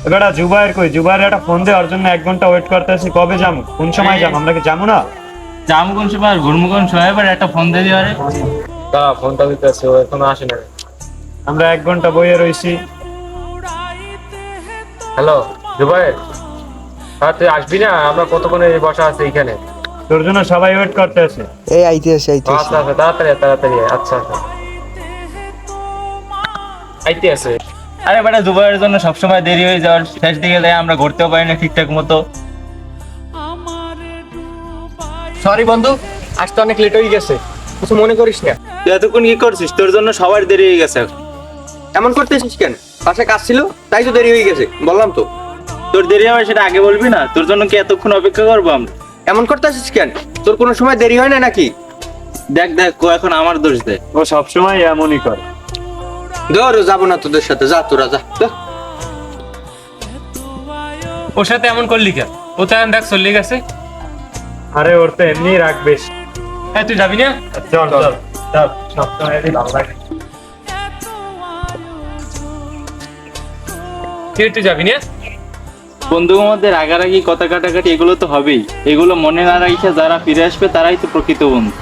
এবারে জুবাইর কই? জুবাইর একটা ফোন দে, ওর জন্য 1 ঘন্টা ওয়েট করতেছি। কবে যাবো? কোন সময় যাবো? আমরা কি যাবো না? যাবো কোন সময় আর ঘুরবো কোন সময়? এবার একটা ফোন দিয়ে দিও রে। ফোনটা দিতেছে, ও এখনো আসে না। আমরা 1 ঘন্টা বইয়ে রইছি। হ্যালো জুবাইর, হ্যাঁ তুই আসবি না? আমরা কতক্ষণ এই বসা আছে এইখানে। তোর জন্য সবাই ওয়েট করতেছে। এই আইতে আসে আচ্ছা আচ্ছা, তাড়াতাড়ি তাড়াতাড়ি আয়। আচ্ছা আচ্ছা, আইতে আছে। আরে বেটা, দুবাইয়ের জন্য সবসময় দেরি হয়ে যাওয়ার, শেষ দিকে যাই আমরা ঘুরতেও পারি না ঠিকঠাক মতো। সরি বন্ধু, আসতে অনেক লেট হয়ে গেছে, কিছু মনে করিস না। তুই এতক্ষণ কি করছিস? তোর জন্য সবার দেরি হয়ে গেছে। এমন করতেছিস কেন? পাশে কাজ ছিল তাই তো দেরি হয়ে গেছে, বললাম তো। তোর দেরি হবে সেটা আগে বলবি না? তোর জন্য কি এতক্ষণ অপেক্ষা করবো আমরা? এমন করতেছিস কেন? তোর কোনো সময় দেরি হয় না নাকি? দেখ দেখ, ও এখন আমার দোষ দেয়। ও সবসময় এমনই করে। ধর, যাবো না তোদের সাথে, যা তোরা যা যা। ওর সাথে এমন করলি কেন? ও তো এখন দেখ চলে গেছে। আরে ওর তো এমনি রাগ বেশ। হ্যাঁ, তুই যাবি না? চল চল চল, সবসময় এরই ভালো লাগে। তুই যাবি না? বন্ধুর মধ্যে রাগারাগি কথা কাটাকাটি এগুলো তো হবেই। এগুলো মনে না রাখে যারা ফিরে আসবে তারাই তো প্রকৃত বন্ধু।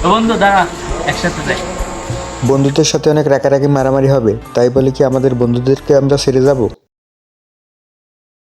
তো বন্ধু দাঁড়া, একসাথে যাই। বন্ধুদের সাথে অনেক রাগারাগি মারামারি হবে, তাই বলে কি আমাদের বন্ধুদেরকে আমরা ছেড়ে যাব?